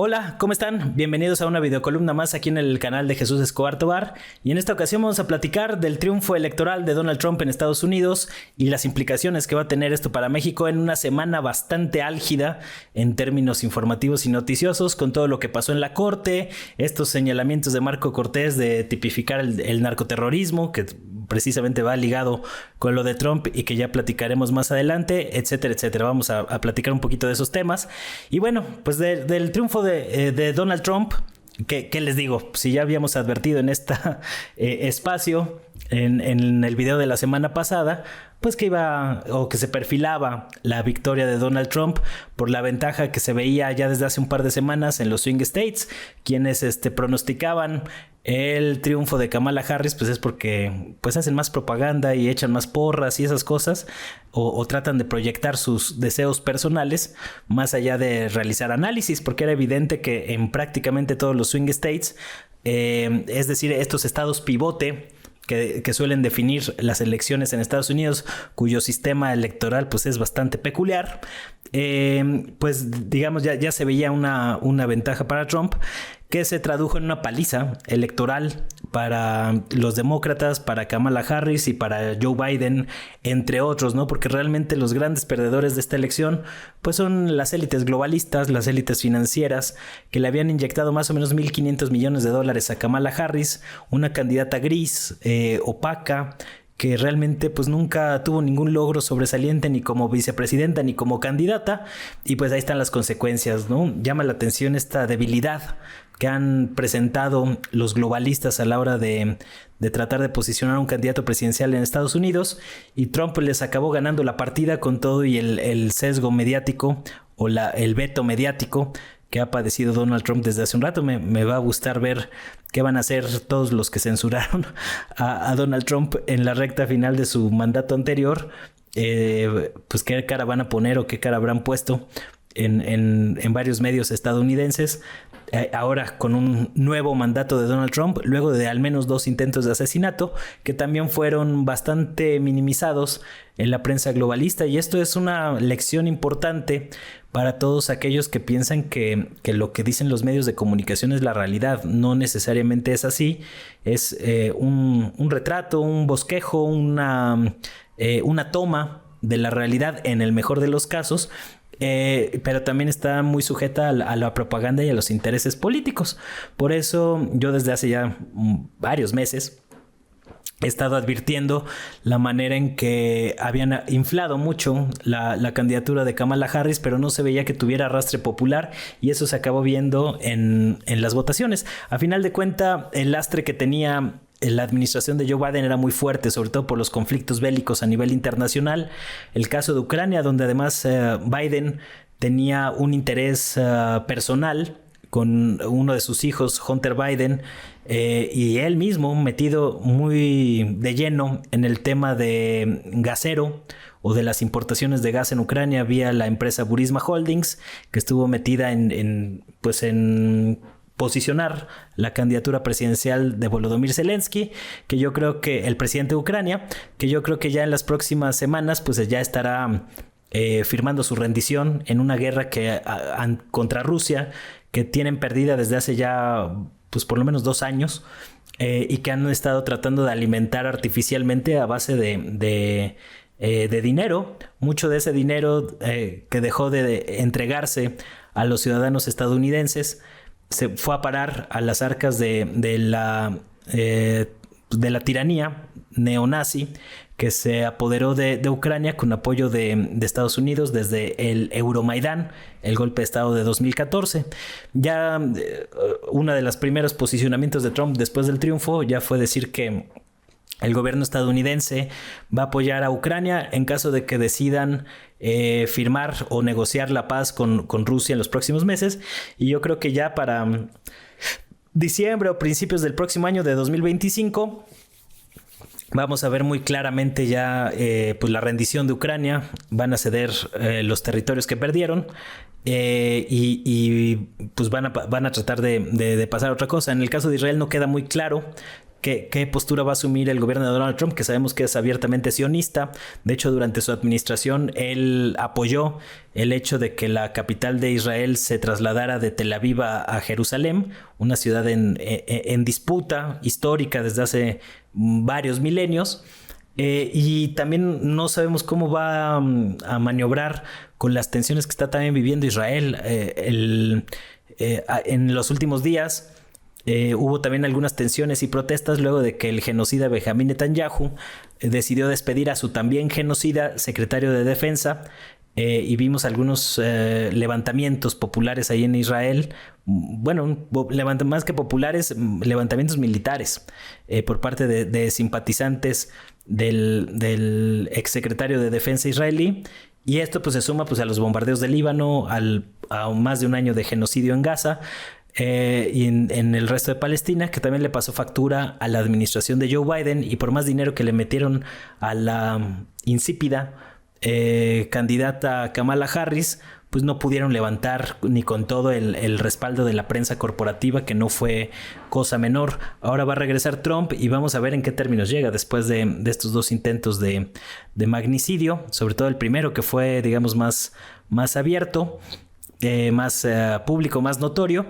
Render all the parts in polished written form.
Hola, ¿cómo están? Bienvenidos a una videocolumna más aquí en el canal de Jesús Escobar Tobar. Y en esta ocasión vamos a platicar del triunfo electoral de Donald Trump en Estados Unidos y las implicaciones que va a tener esto para México en una semana bastante álgida en términos informativos y noticiosos, con todo lo que pasó en la corte, estos señalamientos de Marco Cortés de tipificar el narcoterrorismo, que precisamente va ligado con lo de Trump y que ya platicaremos más adelante, etcétera, etcétera. Vamos a platicar un poquito de esos temas. Y bueno, pues del triunfo de Donald Trump, ¿qué les digo? Si ya habíamos advertido en este espacio, en el video de la semana pasada, pues que iba o que se perfilaba la victoria de Donald Trump por la ventaja que se veía ya desde hace un par de semanas en los swing states. Quienes pronosticaban el triunfo de Kamala Harris, pues es porque pues hacen más propaganda y echan más porras y esas cosas, o tratan de proyectar sus deseos personales más allá de realizar análisis, porque era evidente que en prácticamente todos los swing states, es decir, estos estados pivote que suelen definir las elecciones en Estados Unidos, cuyo sistema electoral pues es bastante peculiar, pues digamos ya se veía una ventaja para Trump, que se tradujo en una paliza electoral para los demócratas, para Kamala Harris y para Joe Biden, entre otros, ¿no? Porque realmente los grandes perdedores de esta elección pues son las élites globalistas, las élites financieras, que le habían inyectado más o menos $1,500 millones a Kamala Harris, una candidata gris, opaca, que realmente pues nunca tuvo ningún logro sobresaliente ni como vicepresidenta ni como candidata, y pues ahí están las consecuencias, ¿no? Llama la atención esta debilidad que han presentado los globalistas a la hora de tratar de posicionar a un candidato presidencial en Estados Unidos, y Trump les acabó ganando la partida con todo y el sesgo mediático o el veto mediático que ha padecido Donald Trump desde hace un rato. Me va a gustar ver qué van a hacer todos los que censuraron a Donald Trump en la recta final de su mandato anterior, pues qué cara van a poner o qué cara habrán puesto en varios medios estadounidenses, ahora con un nuevo mandato de Donald Trump, luego de al menos 2 intentos de asesinato que también fueron bastante minimizados en la prensa globalista. Y esto es una lección importante para todos aquellos que piensan que lo que dicen los medios de comunicación es la realidad. No necesariamente es así. Es un retrato, un bosquejo, una toma de la realidad en el mejor de los casos, pero también está muy sujeta a la propaganda y a los intereses políticos. Por eso yo desde hace ya varios meses he estado advirtiendo la manera en que habían inflado mucho la candidatura de Kamala Harris, pero no se veía que tuviera arrastre popular, y eso se acabó viendo en las votaciones. A final de cuentas, el lastre que tenía la administración de Joe Biden era muy fuerte, sobre todo por los conflictos bélicos a nivel internacional. El caso de Ucrania, donde además Biden tenía un interés personal con uno de sus hijos, Hunter Biden, y él mismo metido muy de lleno en el tema de gasero o de las importaciones de gas en Ucrania vía la empresa Burisma Holdings, que estuvo metida en posicionar la candidatura presidencial de Volodymyr Zelensky, que yo creo que el presidente de Ucrania, que yo creo que ya en las próximas semanas pues ya estará firmando su rendición en una guerra contra Rusia que tienen perdida desde hace ya pues por lo menos 2 años, y que han estado tratando de alimentar artificialmente a base de dinero. Mucho de ese dinero que dejó de entregarse a los ciudadanos estadounidenses se fue a parar a las arcas de la tiranía neonazi que se apoderó de Ucrania con apoyo de Estados Unidos desde el Euromaidán, el golpe de estado de 2014. Ya uno de los primeros posicionamientos de Trump después del triunfo ya fue decir que el gobierno estadounidense va a apoyar a Ucrania en caso de que decidan firmar o negociar la paz con Rusia en los próximos meses. Y yo creo que ya para diciembre o principios del próximo año de 2025 vamos a ver muy claramente ya pues la rendición de Ucrania. Van a ceder los territorios que perdieron, y pues van a tratar de pasar otra cosa. En el caso de Israel no queda muy claro qué postura va a asumir el gobierno de Donald Trump, que sabemos que es abiertamente sionista. De hecho, durante su administración, él apoyó el hecho de que la capital de Israel se trasladara de Tel Aviv a Jerusalén, una ciudad en disputa histórica desde hace varios milenios. Y también no sabemos cómo va a maniobrar con las tensiones que está también viviendo Israel. En los últimos días hubo también algunas tensiones y protestas luego de que el genocida Benjamín Netanyahu decidió despedir a su también genocida secretario de Defensa. Y vimos algunos levantamientos populares ahí en Israel. Bueno, más que populares, levantamientos militares por parte de simpatizantes del exsecretario de Defensa israelí. Y esto pues se suma pues a los bombardeos del Líbano, a más de un año de genocidio en Gaza y en el resto de Palestina, que también le pasó factura a la administración de Joe Biden, y por más dinero que le metieron a la insípida candidata Kamala Harris, pues no pudieron levantar ni con todo el respaldo de la prensa corporativa, que no fue cosa menor. Ahora va a regresar Trump y vamos a ver en qué términos llega después de estos dos intentos de magnicidio, sobre todo el primero, que fue, digamos, más abierto, más público, más notorio.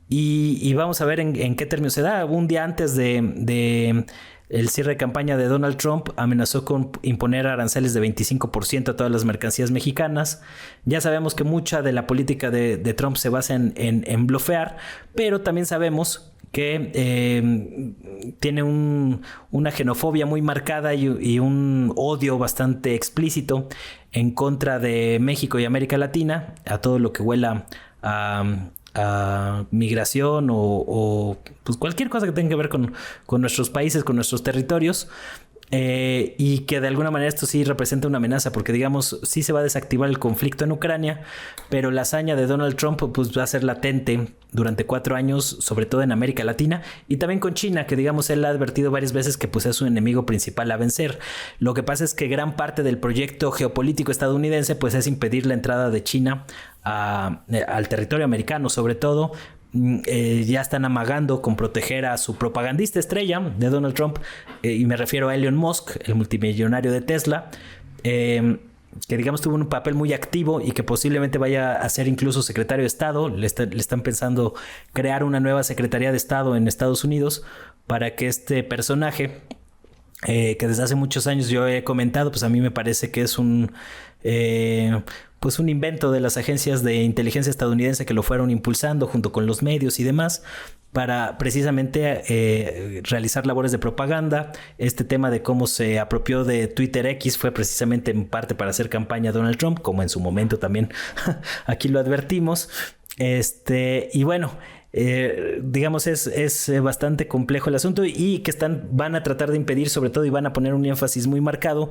Y vamos a ver en qué términos se da. Un día antes de el cierre de campaña de Donald Trump, amenazó con imponer aranceles de 25% a todas las mercancías mexicanas. Ya sabemos que mucha de la política de Trump se basa en blofear, pero también sabemos que tiene una xenofobia muy marcada y un odio bastante explícito en contra de México y América Latina, a todo lo que huela a migración o pues cualquier cosa que tenga que ver con nuestros países, con nuestros territorios. Y que de alguna manera esto sí representa una amenaza, porque digamos sí se va a desactivar el conflicto en Ucrania, pero la hazaña de Donald Trump pues va a ser latente durante 4 años, sobre todo en América Latina y también con China, que digamos él ha advertido varias veces que pues es su enemigo principal a vencer. Lo que pasa es que gran parte del proyecto geopolítico estadounidense pues es impedir la entrada de China al territorio americano, sobre todo. Ya están amagando con proteger a su propagandista estrella de Donald Trump, y me refiero a Elon Musk, el multimillonario de Tesla, que digamos tuvo un papel muy activo y que posiblemente vaya a ser incluso secretario de Estado. Le están pensando crear una nueva Secretaría de Estado en Estados Unidos para que este personaje, que desde hace muchos años yo he comentado, pues a mí me parece que es un invento de las agencias de inteligencia estadounidense, que lo fueron impulsando junto con los medios y demás para precisamente realizar labores de propaganda. Este tema de cómo se apropió de Twitter X fue precisamente en parte para hacer campaña a Donald Trump, como en su momento también aquí lo advertimos. Y bueno, digamos es bastante complejo el asunto, y que van a tratar de impedir, sobre todo, y van a poner un énfasis muy marcado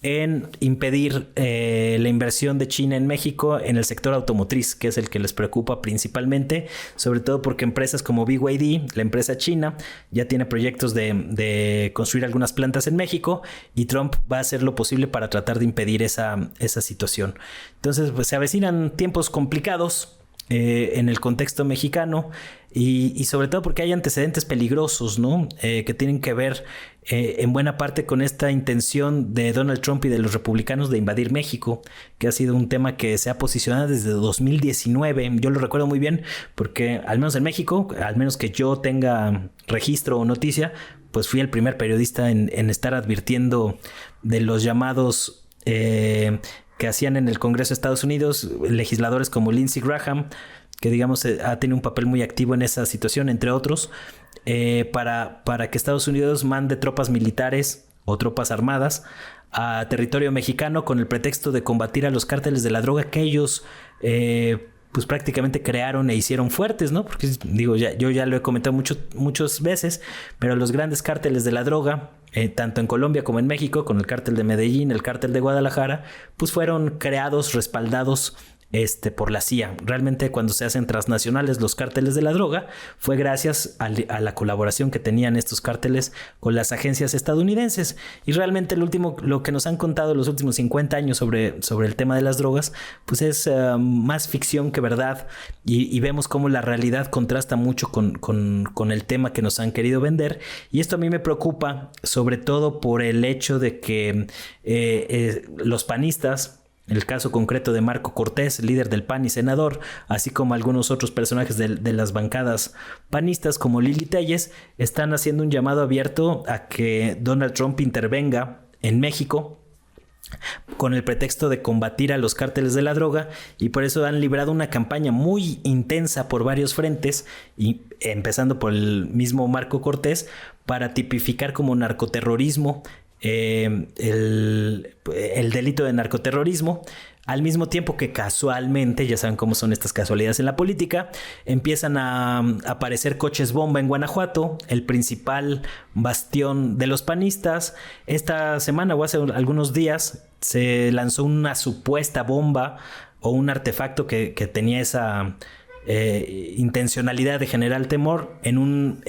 en impedir la inversión de China en México en el sector automotriz, que es el que les preocupa principalmente, sobre todo porque empresas como BYD, la empresa china, ya tiene proyectos de construir algunas plantas en México, y Trump va a hacer lo posible para tratar de impedir esa situación. Entonces pues se avecinan tiempos complicados en el contexto mexicano, y sobre todo porque hay antecedentes peligrosos, ¿no? Que tienen que ver en buena parte con esta intención de Donald Trump y de los republicanos de invadir México, que ha sido un tema que se ha posicionado desde 2019. Yo lo recuerdo muy bien porque al menos en México, al menos que yo tenga registro o noticia, pues fui el primer periodista en estar advirtiendo de los llamados que hacían en el Congreso de Estados Unidos legisladores como Lindsey Graham, que digamos ha tenido un papel muy activo en esa situación, entre otros, para que Estados Unidos mande tropas militares o tropas armadas a territorio mexicano con el pretexto de combatir a los cárteles de la droga que ellos pues prácticamente crearon e hicieron fuertes, ¿no? Porque digo, yo ya lo he comentado muchas veces, pero los grandes cárteles de la droga, tanto en Colombia como en México, con el cártel de Medellín, el cártel de Guadalajara, pues fueron creados, respaldados por la CIA. Realmente cuando se hacen transnacionales los cárteles de la droga fue gracias a la colaboración que tenían estos cárteles con las agencias estadounidenses. Y realmente lo que nos han contado los últimos 50 años sobre el tema de las drogas, pues es más ficción que verdad, y vemos cómo la realidad contrasta mucho con el tema que nos han querido vender. Y esto a mí me preocupa, sobre todo por el hecho de que los panistas, el caso concreto de Marco Cortés, líder del PAN y senador, así como algunos otros personajes de las bancadas panistas como Lili Telles, están haciendo un llamado abierto a que Donald Trump intervenga en México con el pretexto de combatir a los cárteles de la droga, y por eso han librado una campaña muy intensa por varios frentes, y empezando por el mismo Marco Cortés, para tipificar como narcoterrorismo el delito de narcoterrorismo, al mismo tiempo que casualmente, ya saben cómo son estas casualidades en la política, empiezan a aparecer coches bomba en Guanajuato, el principal bastión de los panistas. Esta semana o hace algunos días se lanzó una supuesta bomba o un artefacto que tenía esa intencionalidad de generar temor en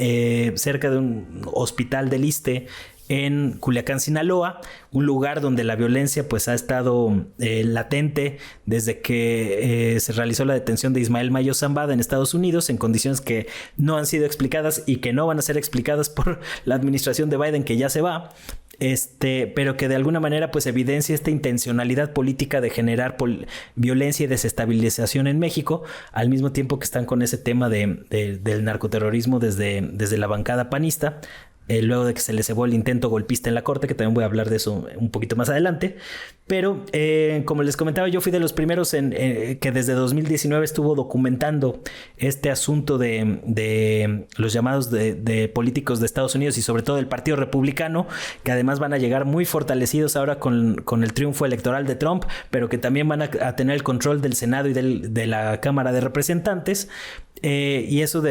cerca de un hospital del Iste en Culiacán, Sinaloa, un lugar donde la violencia pues ha estado latente desde que se realizó la detención de Ismael Mayo Zambada en Estados Unidos, en condiciones que no han sido explicadas y que no van a ser explicadas por la administración de Biden, que ya se va. Pero que de alguna manera pues evidencia esta intencionalidad política de generar violencia y desestabilización en México, al mismo tiempo que están con ese tema del narcoterrorismo desde la bancada panista, luego de que se le cebó el intento golpista en la corte, que también voy a hablar de eso un poquito más adelante. Pero como les comentaba, yo fui de los primeros que desde 2019 estuvo documentando este asunto de los llamados de políticos de Estados Unidos y sobre todo del Partido Republicano, que además van a llegar muy fortalecidos ahora con el triunfo electoral de Trump, pero que también van a tener el control del Senado y de la Cámara de Representantes. Y eso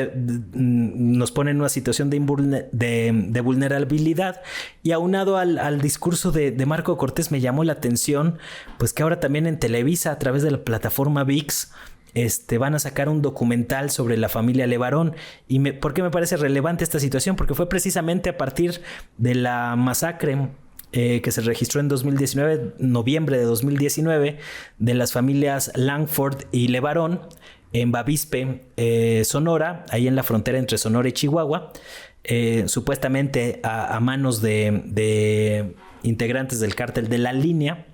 nos pone en una situación de vulnerabilidad, y aunado al discurso de Marco Cortés, me llamó la atención pues que ahora también en Televisa, a través de la plataforma ViX, van a sacar un documental sobre la familia Levarón. ¿Por qué me parece relevante esta situación? Porque fue precisamente a partir de la masacre que se registró en 2019, noviembre de 2019, de las familias Langford y Levarón en Bavispe, Sonora, ahí en la frontera entre Sonora y Chihuahua, supuestamente a manos de integrantes del cártel de La Línea.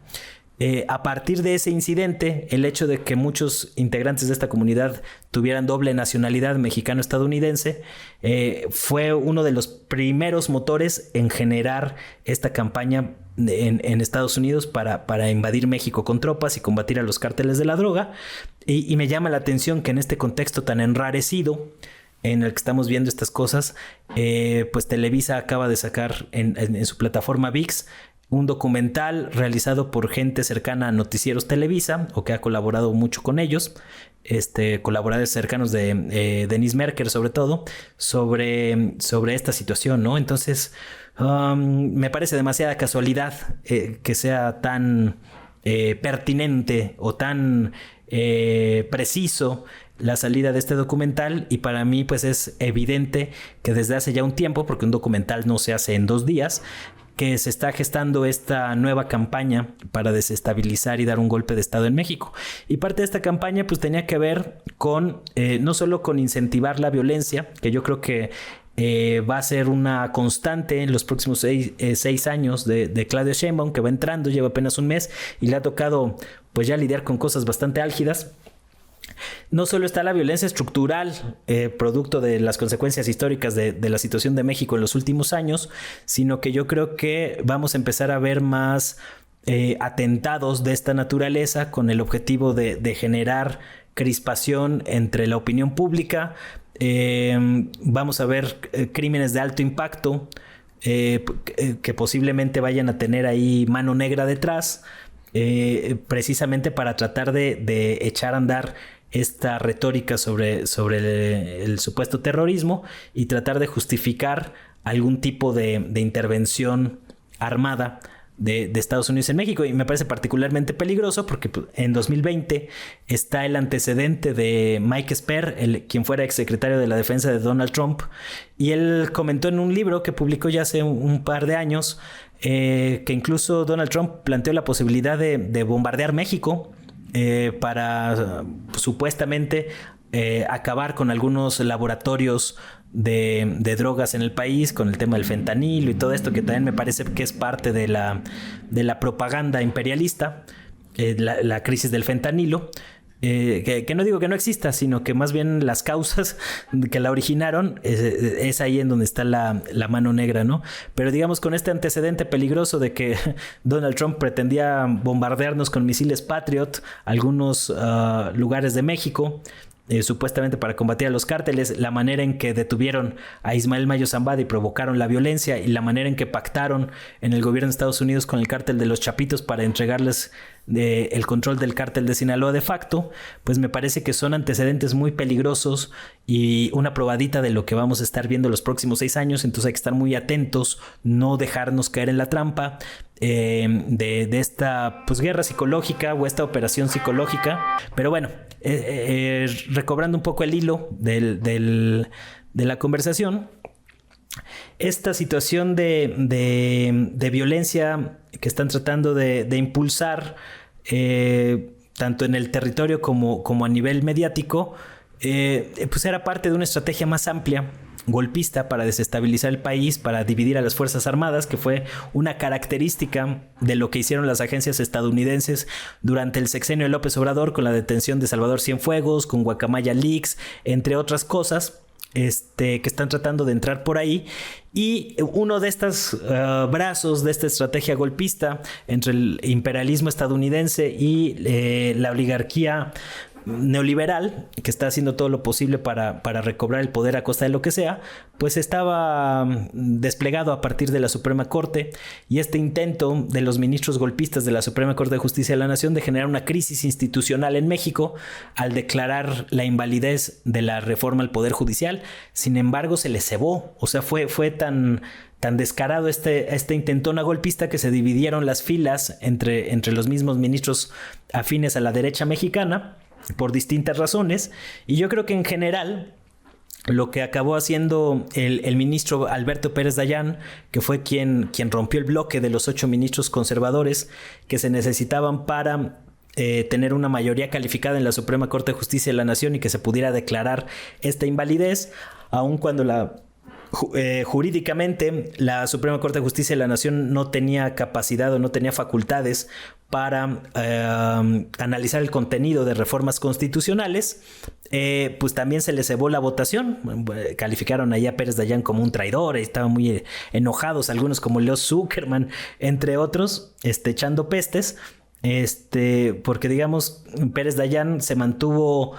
A partir de ese incidente, el hecho de que muchos integrantes de esta comunidad tuvieran doble nacionalidad mexicano-estadounidense fue uno de los primeros motores en generar esta campaña en Estados Unidos para invadir México con tropas y combatir a los cárteles de la droga. Y me llama la atención que en este contexto tan enrarecido en el que estamos viendo estas cosas, pues Televisa acaba de sacar en su plataforma ViX un documental realizado por gente cercana a Noticieros Televisa, o que ha colaborado mucho con ellos, colaboradores cercanos de Denise Merker, sobre todo, sobre esta situación, ¿no? Entonces, me parece demasiada casualidad que sea tan pertinente o tan preciso la salida de este documental, y para mí pues es evidente que desde hace ya un tiempo, porque un documental no se hace en 2 días, que se está gestando esta nueva campaña para desestabilizar y dar un golpe de estado en México. Y parte de esta campaña pues tenía que ver con no solo con incentivar la violencia, que yo creo que va a ser una constante en los próximos 6 años de Claudia Sheinbaum, que va entrando, lleva apenas un mes y le ha tocado pues ya lidiar con cosas bastante álgidas. No solo está la violencia estructural, producto de las consecuencias históricas de la situación de México en los últimos años, sino que yo creo que vamos a empezar a ver más atentados de esta naturaleza con el objetivo de generar crispación entre la opinión pública. Vamos a ver crímenes de alto impacto que posiblemente vayan a tener ahí mano negra detrás, precisamente para tratar de echar a andar esta retórica sobre el supuesto terrorismo y tratar de justificar algún tipo de intervención armada de Estados Unidos en México, y me parece particularmente peligroso porque pues, en 2020 está el antecedente de Mike Esper, quien fuera exsecretario de la Defensa de Donald Trump, y él comentó en un libro que publicó ya hace un par de años que incluso Donald Trump planteó la posibilidad de bombardear México para supuestamente acabar con algunos laboratorios de drogas en el país, con el tema del fentanilo y todo esto, que también me parece que es parte de la propaganda imperialista, la crisis del fentanilo. Que no digo que no exista, sino que más bien las causas que la originaron es ahí en donde está la mano negra, ¿no? Pero digamos, con este antecedente peligroso de que Donald Trump pretendía bombardearnos con misiles Patriot algunos lugares de México, supuestamente para combatir a los cárteles, la manera en que detuvieron a Ismael Mayo Zambada y provocaron la violencia, y la manera en que pactaron en el gobierno de Estados Unidos con el cártel de los Chapitos para entregarles el control del cártel de Sinaloa de facto, pues me parece que son antecedentes muy peligrosos y una probadita de lo que vamos a estar viendo los próximos 6 años. Entonces hay que estar muy atentos, no dejarnos caer en la trampa de esta pues guerra psicológica o esta operación psicológica. Pero bueno, recobrando un poco el hilo de la conversación, esta situación de violencia que están tratando de impulsar tanto en el territorio como a nivel mediático, pues era parte de una estrategia más amplia, golpista, para desestabilizar el país, para dividir a las Fuerzas Armadas, que fue una característica de lo que hicieron las agencias estadounidenses durante el sexenio de López Obrador, con la detención de Salvador Cienfuegos, con Guacamaya Leaks, entre otras cosas, que están tratando de entrar por ahí. Y uno de estos brazos de esta estrategia golpista entre el imperialismo estadounidense y la oligarquía neoliberal, que está haciendo todo lo posible para recobrar el poder a costa de lo que sea, pues estaba desplegado a partir de la Suprema Corte, y este intento de los ministros golpistas de la Suprema Corte de Justicia de la Nación de generar una crisis institucional en México al declarar la invalidez de la reforma al Poder Judicial. Sin embargo, se le cebó, o sea, fue tan descarado este intentona golpista que se dividieron las filas entre los mismos ministros afines a la derecha mexicana por distintas razones. Y yo creo que en general lo que acabó haciendo el ministro Alberto Pérez Dayán, que fue quien rompió el bloque de los 8 ministros conservadores que se necesitaban para tener una mayoría calificada en la Suprema Corte de Justicia de la Nación y que se pudiera declarar esta invalidez, aun cuando jurídicamente la Suprema Corte de Justicia de la Nación no tenía capacidad o no tenía facultades para analizar el contenido de reformas constitucionales. Pues también se le cebó la votación. Calificaron ahí a Pérez Dayán como un traidor, estaban muy enojados algunos, como Leo Zuckerman, entre otros, echando pestes, porque digamos Pérez Dayán se mantuvo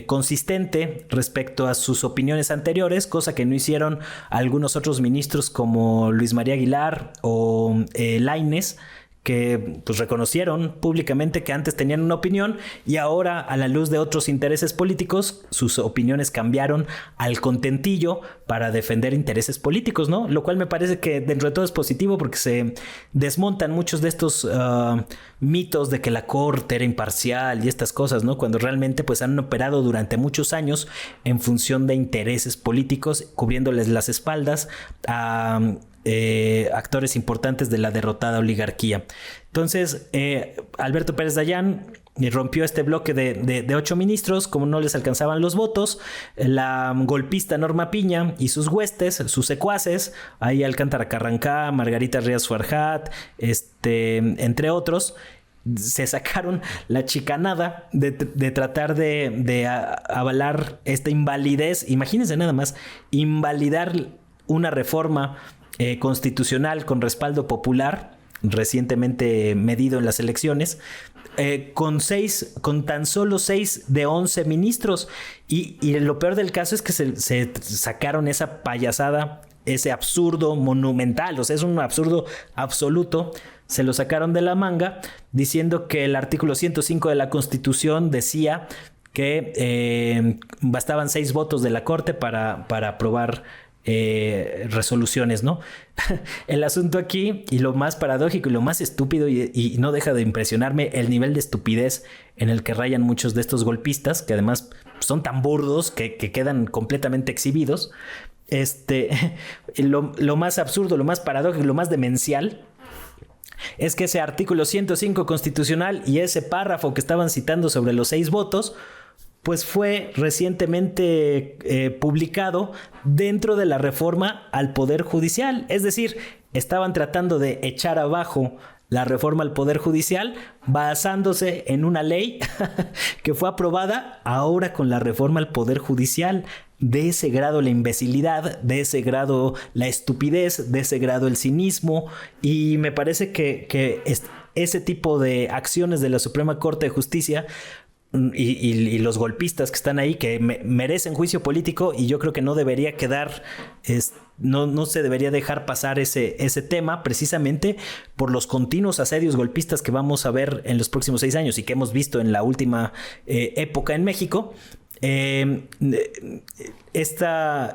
consistente respecto a sus opiniones anteriores, cosa que no hicieron algunos otros ministros como Luis María Aguilar o Lainez, que pues reconocieron públicamente que antes tenían una opinión y ahora, a la luz de otros intereses políticos, sus opiniones cambiaron al contentillo para defender intereses políticos, ¿no? Lo cual me parece que dentro de todo es positivo, porque se desmontan muchos de estos mitos de que la corte era imparcial y estas cosas, ¿no? Cuando realmente pues han operado durante muchos años en función de intereses políticos, cubriéndoles las espaldas a actores importantes de la derrotada oligarquía. Entonces, Alberto Pérez Dayán rompió este bloque de 8 ministros. Como no les alcanzaban los votos, la golpista Norma Piña y sus huestes, sus secuaces, ahí Alcántara Carrancá, Margarita Ríos Farjat, entre otros, se sacaron la chicanada de tratar de avalar esta invalidez. Imagínense nada más, invalidar una reforma constitucional con respaldo popular recientemente medido en las elecciones, con tan solo 6 de 11 ministros, y lo peor del caso es que se sacaron esa payasada, ese absurdo monumental, o sea, es un absurdo absoluto. Se lo sacaron de la manga diciendo que el artículo 105 de la Constitución decía que bastaban 6 votos de la Corte para aprobar resoluciones, ¿no? El asunto aquí, y lo más paradójico y lo más estúpido, y no deja de impresionarme el nivel de estupidez en el que rayan muchos de estos golpistas, que además son tan burdos que quedan completamente exhibidos. Lo más absurdo, lo más paradójico, lo más demencial es que ese artículo 105 constitucional y ese párrafo que estaban citando sobre los 6 votos, pues fue recientemente publicado dentro de la reforma al Poder Judicial. Es decir, estaban tratando de echar abajo la reforma al Poder Judicial basándose en una ley que fue aprobada ahora con la reforma al Poder Judicial. De ese grado la imbecilidad, de ese grado la estupidez, de ese grado el cinismo, y me parece que ese tipo de acciones de la Suprema Corte de Justicia y los golpistas que están ahí, que merecen juicio político, y yo creo que no debería quedar, no se debería dejar pasar ese tema, precisamente por los continuos asedios golpistas que vamos a ver en los próximos 6 años y que hemos visto en la última época en México. Esta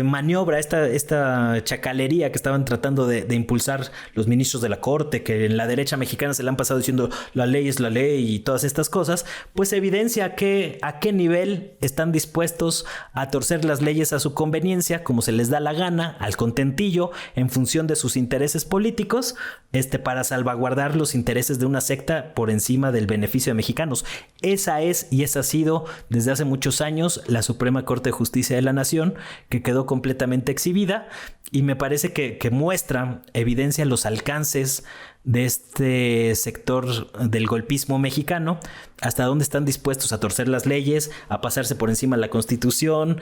maniobra, esta chacalería que estaban tratando de impulsar los ministros de la Corte, que en la derecha mexicana se le han pasado diciendo la ley es la ley y todas estas cosas, pues evidencia a qué nivel están dispuestos a torcer las leyes a su conveniencia, como se les da la gana, al contentillo, en función de sus intereses políticos, para salvaguardar los intereses de una secta por encima del beneficio de mexicanos. Esa es y esa ha sido desde hace muchos años la Suprema Corte de Justicia de la Nación, que quedó completamente exhibida, y me parece que muestra, evidencia los alcances de este sector del golpismo mexicano, hasta dónde están dispuestos a torcer las leyes, a pasarse por encima de la Constitución,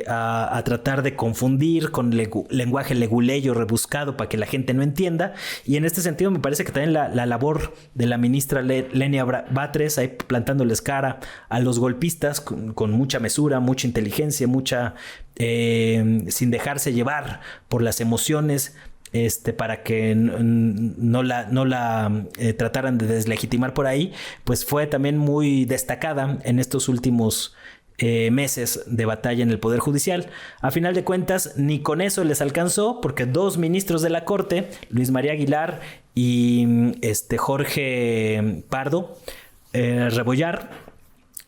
a tratar de confundir con lenguaje leguleyo rebuscado para que la gente no entienda. Y en este sentido me parece que también la labor de la ministra Lenia Batres, ahí plantándoles cara a los golpistas con mucha mesura, mucha inteligencia, sin dejarse llevar por las emociones, para que no la trataran de deslegitimar por ahí, pues fue también muy destacada en estos últimos meses de batalla en el Poder Judicial. A final de cuentas, ni con eso les alcanzó, porque 2 ministros de la Corte, Luis María Aguilar y Jorge Pardo Rebollar,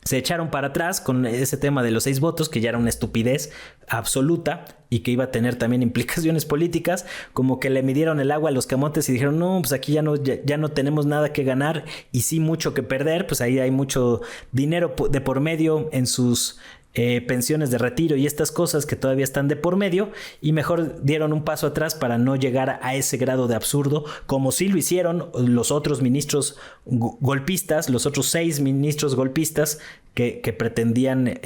se echaron para atrás con ese tema de los 6 votos, que ya era una estupidez absoluta y que iba a tener también implicaciones políticas, como que le midieron el agua a los camotes y dijeron, no, pues aquí ya no tenemos nada que ganar y sí mucho que perder, pues ahí hay mucho dinero de por medio en sus pensiones de retiro y estas cosas que todavía están de por medio, y mejor dieron un paso atrás para no llegar a ese grado de absurdo, como sí lo hicieron los otros ministros golpistas, los otros 6 ministros golpistas que pretendían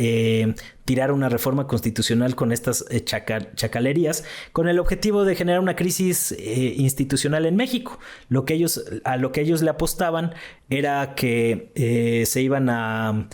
tirar una reforma constitucional con estas chacalerías, con el objetivo de generar una crisis institucional en México. A lo que ellos le apostaban era que se iban a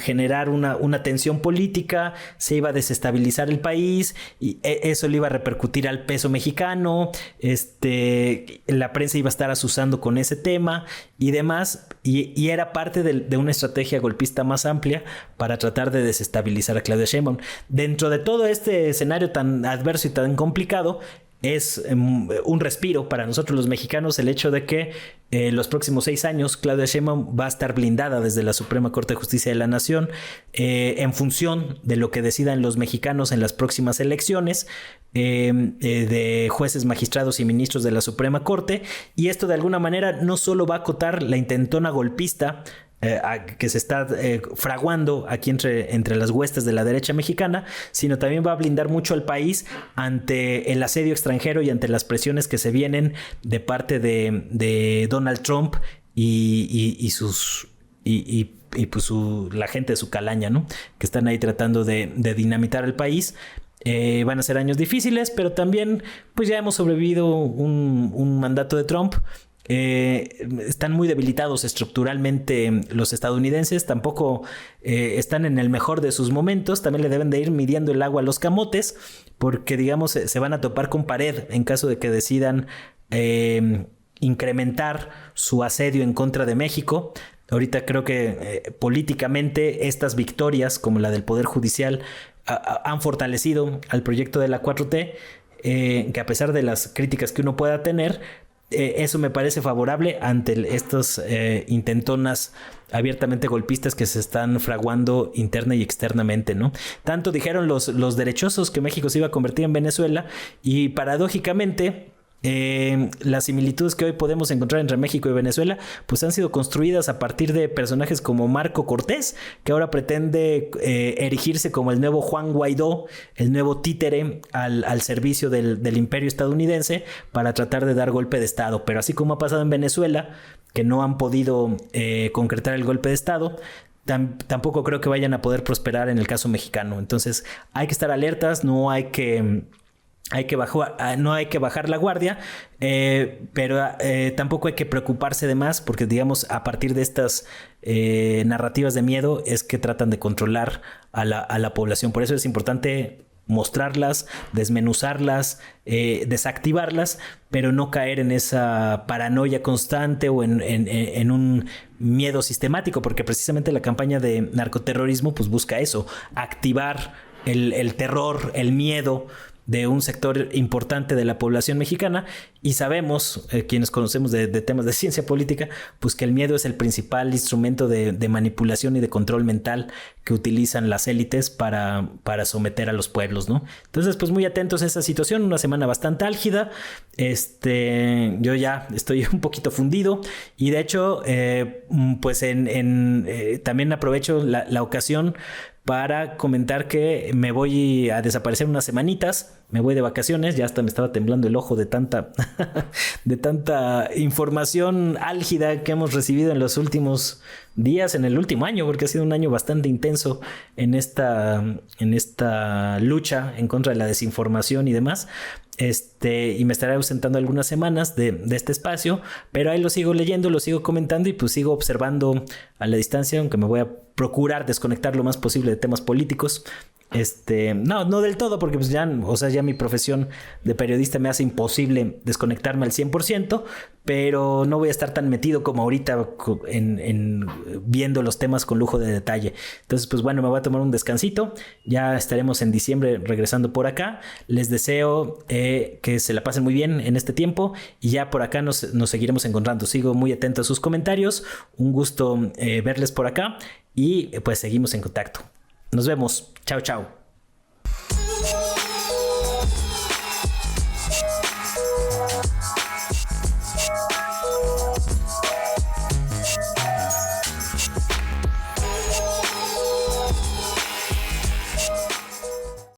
generar una tensión política, se iba a desestabilizar el país y eso le iba a repercutir al peso mexicano, la prensa iba a estar asusando con ese tema y demás, y era parte de una estrategia golpista más amplia para tratar de desestabilizar a Claudia Sheinbaum. Dentro de todo este escenario tan adverso y tan complicado, es un respiro para nosotros los mexicanos el hecho de que los próximos 6 años Claudia Sheinbaum va a estar blindada desde la Suprema Corte de Justicia de la Nación, en función de lo que decidan los mexicanos en las próximas elecciones de jueces, magistrados y ministros de la Suprema Corte. Y esto de alguna manera no solo va a acotar la intentona golpista que se está fraguando aquí entre las huestes de la derecha mexicana, sino también va a blindar mucho al país ante el asedio extranjero y ante las presiones que se vienen de parte de Donald Trump y pues la gente de su calaña, ¿no? Que están ahí tratando de dinamitar el país. Van a ser años difíciles, pero también pues ya hemos sobrevivido un mandato de Trump. Están muy debilitados estructuralmente los estadounidenses, tampoco están en el mejor de sus momentos, también le deben de ir midiendo el agua a los camotes, porque digamos se van a topar con pared en caso de que decidan incrementar su asedio en contra de México. Ahorita creo que políticamente estas victorias, como la del Poder Judicial, han fortalecido al proyecto de la 4T, que a pesar de las críticas que uno pueda tener, eso me parece favorable ante estos intentonas abiertamente golpistas que se están fraguando interna y externamente, ¿no? Tanto dijeron los derechosos que México se iba a convertir en Venezuela, y paradójicamente las similitudes que hoy podemos encontrar entre México y Venezuela pues han sido construidas a partir de personajes como Marco Cortés, que ahora pretende erigirse como el nuevo Juan Guaidó, el nuevo títere al servicio del imperio estadounidense para tratar de dar golpe de estado. Pero así como ha pasado en Venezuela, que no han podido concretar el golpe de estado, tampoco creo que vayan a poder prosperar en el caso mexicano. Entonces hay que estar alertas, no hay que bajar la guardia, pero tampoco hay que preocuparse de más, porque digamos a partir de estas narrativas de miedo es que tratan de controlar a la población. Por eso es importante mostrarlas, desmenuzarlas, desactivarlas, pero no caer en esa paranoia constante o en un miedo sistemático, porque precisamente la campaña de narcoterrorismo pues busca eso, activar el terror, el miedo de un sector importante de la población mexicana, y sabemos, quienes conocemos de temas de ciencia política, pues que el miedo es el principal instrumento de manipulación y de control mental que utilizan las élites para someter a los pueblos, ¿no? Entonces, pues muy atentos a esa situación, una semana bastante álgida. Yo ya estoy un poquito fundido, y de hecho, pues también aprovecho la ocasión para comentar que me voy a desaparecer unas semanitas, me voy de vacaciones, ya hasta me estaba temblando el ojo de tanta información álgida que hemos recibido en los últimos días, en el último año, porque ha sido un año bastante intenso en esta lucha en contra de la desinformación y demás. Y me estaré ausentando algunas semanas de este espacio, pero ahí lo sigo leyendo, lo sigo comentando y pues sigo observando a la distancia, aunque me voy a procurar desconectar lo más posible de temas políticos. No del todo, porque pues ya mi profesión de periodista me hace imposible desconectarme al 100%, pero no voy a estar tan metido como ahorita en viendo los temas con lujo de detalle. Entonces, pues bueno, me voy a tomar un descansito. Ya estaremos en diciembre regresando por acá. Les deseo que se la pasen muy bien en este tiempo, y ya por acá nos seguiremos encontrando. Sigo muy atento a sus comentarios. Un gusto verles por acá, y pues seguimos en contacto. Nos vemos. Chao, chao.